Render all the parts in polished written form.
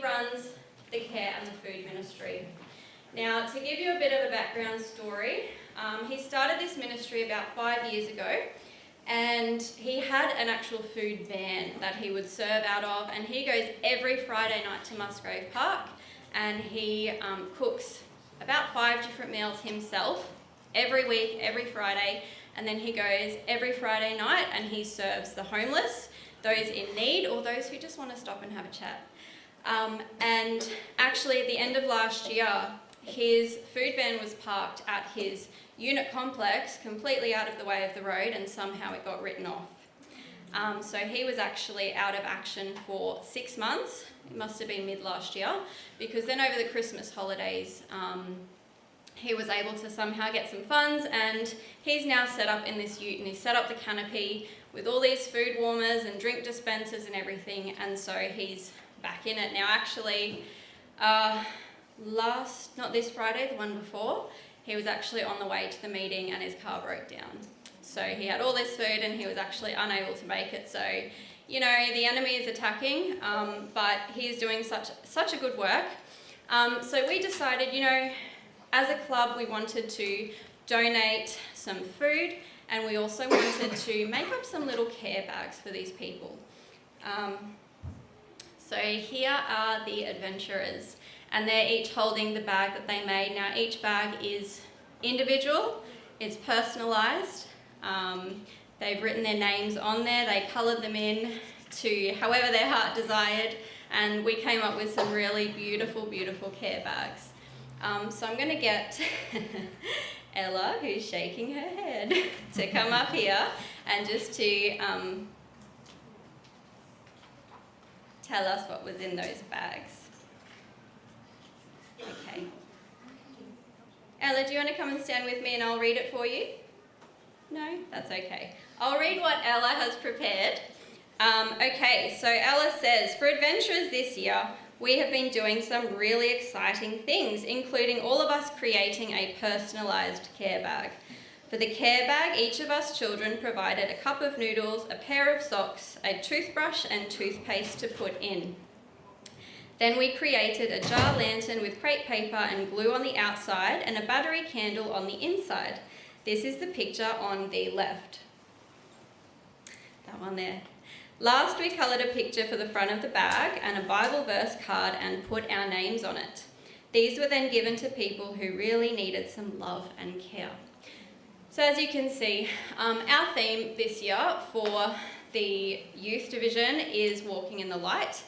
runs the care and the food ministry. Now, to give you a bit of a background story, he started this ministry about 5 years ago, and he had an actual food van that he would serve out of, and he goes every Friday night to Musgrave Park, and he cooks about 5 different meals himself every week, every Friday, and then he goes every Friday night and he serves the homeless, those in need, or those who just want to stop and have a chat. And actually at the end of last year, his food van was parked at his unit complex, completely out of the way of the road, and somehow it got written off. So he was actually out of action for 6 months. It must have been mid last year, because then over the Christmas holidays, he was able to somehow get some funds, and he's now set up in this ute, and he's set up the canopy with all these food warmers and drink dispensers and everything, and so he's back in it now. Actually, not this Friday, the one before, he was actually on the way to the meeting and his car broke down. So he had all this food and he was actually unable to make it. So, you know, the enemy is attacking, but he is doing such a good work. So we decided, you know, as a club, we wanted to donate some food, and we also wanted to make up some little care bags for these people. So here are the adventurers, and they're each holding the bag that they made. Now each bag is individual, it's personalised. They've written their names on there, they coloured them in to however their heart desired, and we came up with some really beautiful, beautiful care bags. So I'm going to get Ella, who's shaking her head, to come up here and just to tell us what was in those bags. Okay. Ella, do you want to come and stand with me and I'll read it for you? No? That's okay. I'll read what Ella has prepared. Okay, so Ella says, for adventurers this year, we have been doing some really exciting things, including all of us creating a personalised care bag. For the care bag, each of us children provided a cup of noodles, a pair of socks, a toothbrush and toothpaste to put in. Then we created a jar lantern with crepe paper and glue on the outside and a battery candle on the inside. This is the picture on the left. That one there. Last, we coloured a picture for the front of the bag and a Bible verse card and put our names on it. These were then given to people who really needed some love and care. So as you can see, our theme this year for the youth division is walking in the light.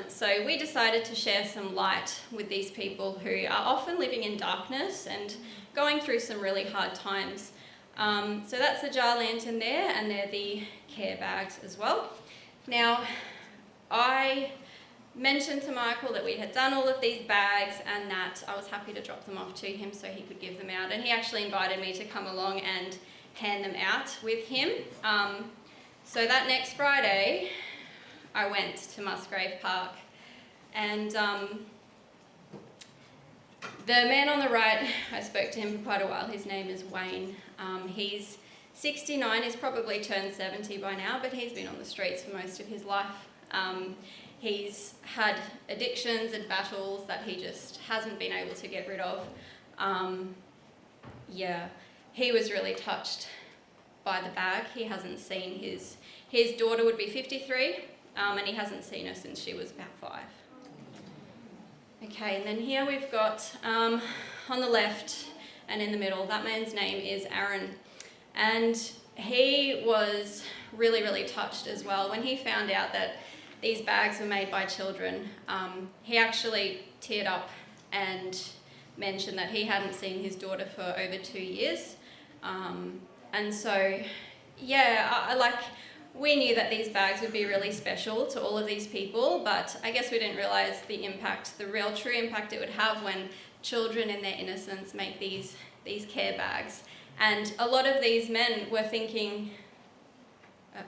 So we decided to share some light with these people who are often living in darkness and going through some really hard times. So that's the jar lantern there, and they're the care bags as well. Now, I mentioned to Michael that we had done all of these bags and that I was happy to drop them off to him so he could give them out, and he actually invited me to come along and hand them out with him. So that next Friday, I went to Musgrave Park, and the man on the right, I spoke to him for quite a while. His name is Wayne. He's 69, he's probably turned 70 by now, but he's been on the streets for most of his life. He's had addictions and battles that he just hasn't been able to get rid of. Yeah, he was really touched by the bag. He hasn't seen his daughter would be 53, and he hasn't seen her since she was about 5. Okay, and then here we've got on the left and in the middle, that man's name is Aaron, and he was really, really touched as well when he found out that these bags were made by children. He actually teared up and mentioned that he hadn't seen his daughter for over 2 years, and so yeah, we knew that these bags would be really special to all of these people, but I guess we didn't realise the impact, the real true impact it would have when children in their innocence make these care bags. And a lot of these men were thinking,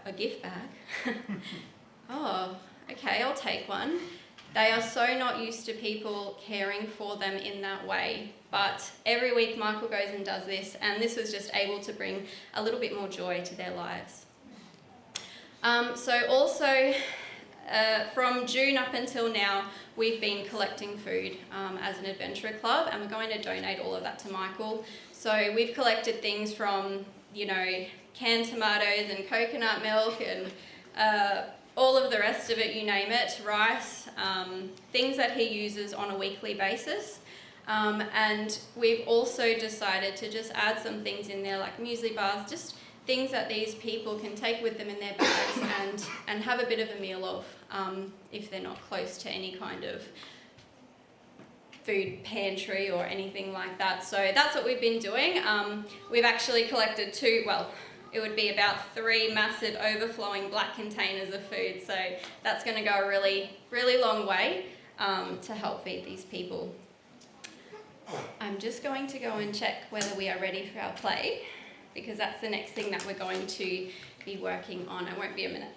a gift bag? Oh, okay, I'll take one. They are so not used to people caring for them in that way. But every week Michael goes and does this, and this was just able to bring a little bit more joy to their lives. So also from June up until now, we've been collecting food as an adventurer club, and we're going to donate all of that to Michael. So we've collected things from, you know, canned tomatoes and coconut milk and all of the rest of it, you name it, rice, things that he uses on a weekly basis. And we've also decided to just add some things in there like muesli bars, just things that these people can take with them in their bags and have a bit of a meal of if they're not close to any kind of food pantry or anything like that. So that's what we've been doing. We've actually collected it would be about 3 massive overflowing black containers of food. So that's going to go a really, really long way to help feed these people. I'm just going to go and check whether we are ready for our play, because that's the next thing that we're going to be working on. I won't be a minute.